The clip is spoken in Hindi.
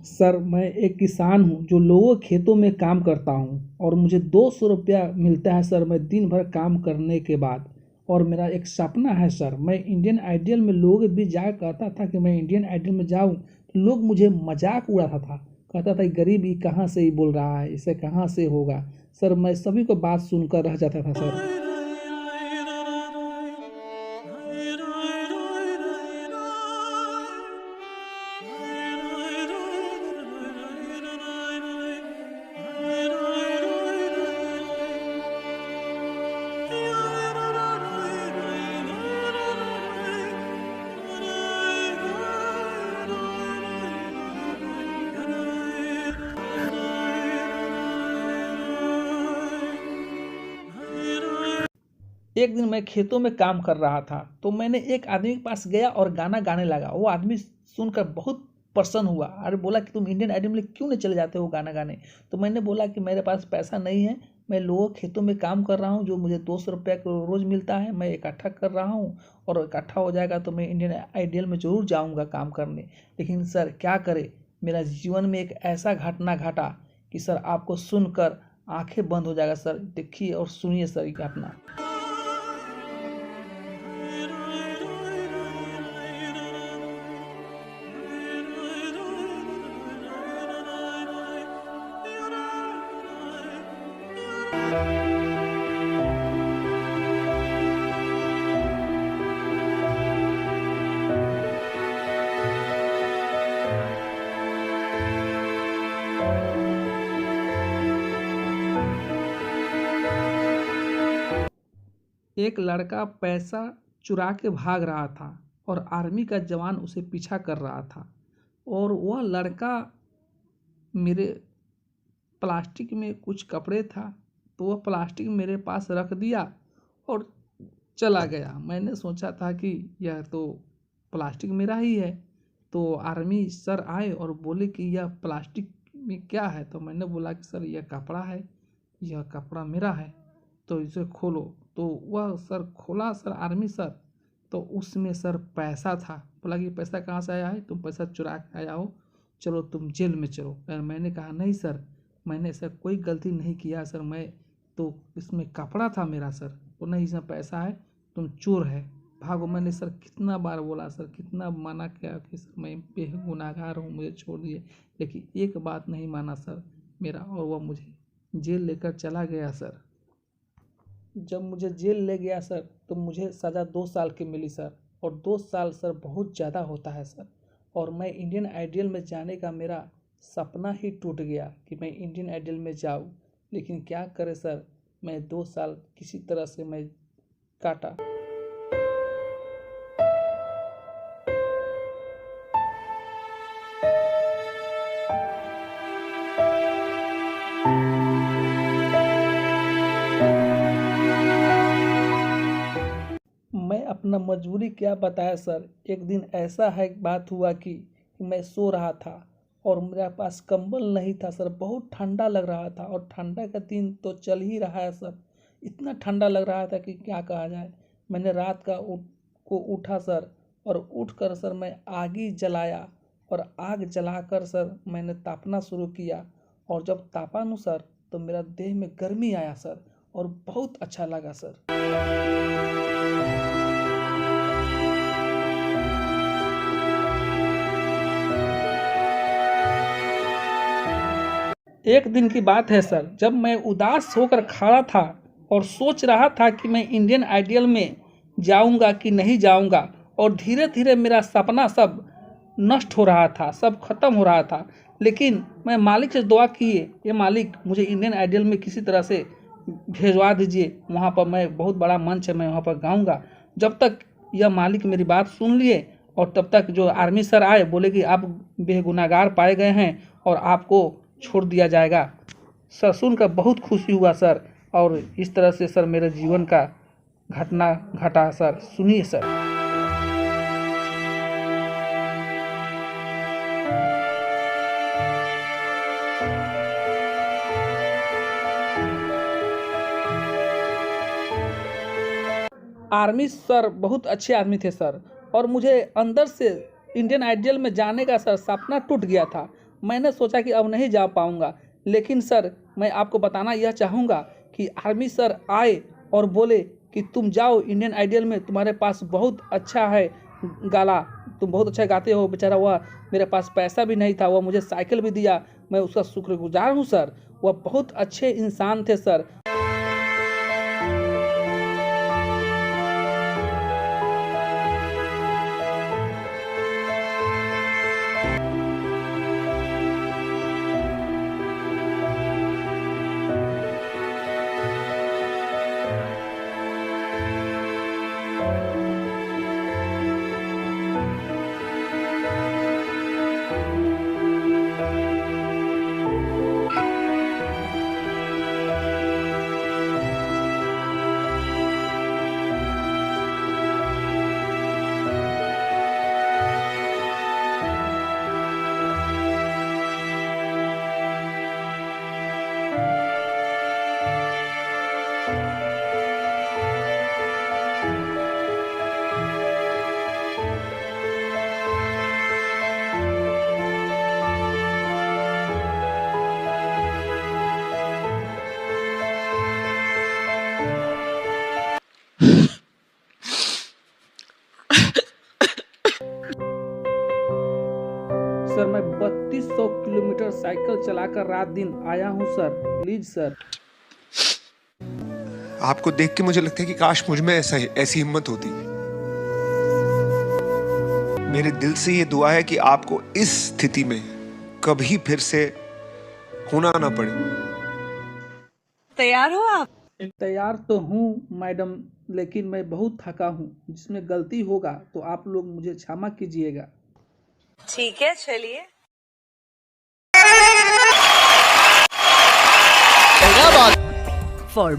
सर मैं एक किसान हूँ जो लोगों के खेतों में काम करता हूँ और मुझे 200 रुपया मिलता है सर, मैं दिन भर काम करने के बाद। और मेरा एक सपना है सर, मैं इंडियन आइडियल में लोगों के बीच जाकर कहता था कि मैं इंडियन आइडियल में जाऊँ, तो लोग मुझे मजाक उड़ाता था, कहता था गरीब ही कहाँ से ही बोल रहा है, इसे कहाँ से होगा। सर मैं सभी को बात सुनकर रह जाता था सर। एक दिन मैं खेतों में काम कर रहा था तो मैंने एक आदमी के पास गया और गाना गाने लगा। वो आदमी सुनकर बहुत प्रसन्न हुआ, अरे बोला कि तुम इंडियन आइडल में क्यों नहीं चले जाते हो गाना गाने। तो मैंने बोला कि मेरे पास पैसा नहीं है, मैं लोगों के खेतों में काम कर रहा हूँ, जो मुझे 200 रुपया रोज़ मिलता है, मैं इकट्ठा कर रहा हूँ और इकट्ठा हो जाएगा तो मैं इंडियन आइडल में ज़रूर जाऊँगा काम करने। लेकिन सर क्या करे, मेरा जीवन में एक ऐसा घटना घटा कि सर आपको सुनकर आंखें बंद हो जाएगा सर। देखिए और सुनिए सर ये घटना। एक लड़का पैसा चुरा के भाग रहा था और आर्मी का जवान उसे पीछा कर रहा था। और वह लड़का मेरे प्लास्टिक में कुछ कपड़े था, तो वह प्लास्टिक मेरे पास रख दिया और चला गया। मैंने सोचा था कि यह तो प्लास्टिक मेरा ही है। तो आर्मी सर आए और बोले कि यह प्लास्टिक में क्या है। तो मैंने बोला कि सर यह कपड़ा है, यह कपड़ा मेरा है, तो इसे खोलो। तो वह सर खोला सर, आर्मी सर, तो उसमें सर पैसा था। बोला कि पैसा कहाँ से आया है, तुम पैसा चुरा के आया हो, चलो तुम जेल में चलो। मैंने कहा नहीं सर, मैंने सर कोई गलती नहीं किया सर, मैं तो इसमें कपड़ा था मेरा सर, वो नहीं इसमें पैसा है, तुम चोर है, भागो। मैंने सर कितना बार बोला सर, कितना मना किया कि सर मैं बेगुनाहगार हूँ, मुझे छोड़ दिए, लेकिन एक बात नहीं माना सर मेरा, और वह मुझे जेल लेकर चला गया सर। जब मुझे जेल ले गया सर तो मुझे सज़ा 2 साल की मिली सर। और 2 साल सर बहुत ज़्यादा होता है सर। और मैं इंडियन आइडियल में जाने का मेरा सपना ही टूट गया कि मैं इंडियन आइडियल में जाऊं। लेकिन क्या करे सर, मैं 2 साल किसी तरह से मैं काटा। मैं अपना मजबूरी क्या बताया सर। एक दिन ऐसा है बात हुआ कि मैं सो रहा था और मेरे पास कंबल नहीं था सर, बहुत ठंडा लग रहा था और ठंडा का दिन तो चल ही रहा है सर। इतना ठंडा लग रहा था कि क्या कहा जाए। मैंने रात को उठा सर, और उठकर सर मैं आग ही जलाया और आग जलाकर सर मैंने तापना शुरू किया। और जब तापा नू सर तो मेरा देह में गर्मी आया सर और बहुत अच्छा लगा सर। एक दिन की बात है सर, जब मैं उदास होकर खड़ा था और सोच रहा था कि मैं इंडियन आइडियल में जाऊंगा कि नहीं जाऊंगा, और धीरे धीरे मेरा सपना सब नष्ट हो रहा था, सब खत्म हो रहा था। लेकिन मैं मालिक से दुआ किए, ये मालिक मुझे इंडियन आइडियल में किसी तरह से भेजवा दीजिए, वहाँ पर मैं बहुत बड़ा मंच है, मैं वहाँ पर गाऊंगा। जब तक यह मालिक मेरी बात सुन लिए, और तब तक जो आर्मी सर आए, बोले कि आप बेगुनाहगार पाए गए हैं और आपको छोड़ दिया जाएगा। सर सुनकर बहुत खुशी हुआ सर। और इस तरह से सर मेरे जीवन का घटना घटा सर, सुनिए सर। आर्मी सर बहुत अच्छे आदमी थे सर, और मुझे अंदर से इंडियन आइडियल में जाने का सर सपना टूट गया था। मैंने सोचा कि अब नहीं जा पाऊँगा, लेकिन सर मैं आपको बताना यह चाहूँगा कि आर्मी सर आए और बोले कि तुम जाओ इंडियन आइडल में, तुम्हारे पास बहुत अच्छा है गाला, तुम बहुत अच्छा गाते हो। बेचारा वह, मेरे पास पैसा भी नहीं था, वह मुझे साइकिल भी दिया, मैं उसका शुक्रगुजार हूँ सर। वह बहुत अच्छे इंसान थे सर। सर मैं 3200 किलोमीटर साइकिल चलाकर रात दिन आया हूँ सर, प्लीज सर। आपको देख के मुझे लगता है कि काश मुझ में ऐसी हिम्मत होती। मेरे दिल से ये दुआ है कि आपको इस स्थिति में कभी फिर से होना ना पड़े। तैयार हो आप? तैयार तो हूँ मैडम, लेकिन मैं बहुत थका हूँ। जिसमें गलती होगा तो आप लोग मुझे क्षमा कीजिएगा। ठीक है, चलिए। क्या बात।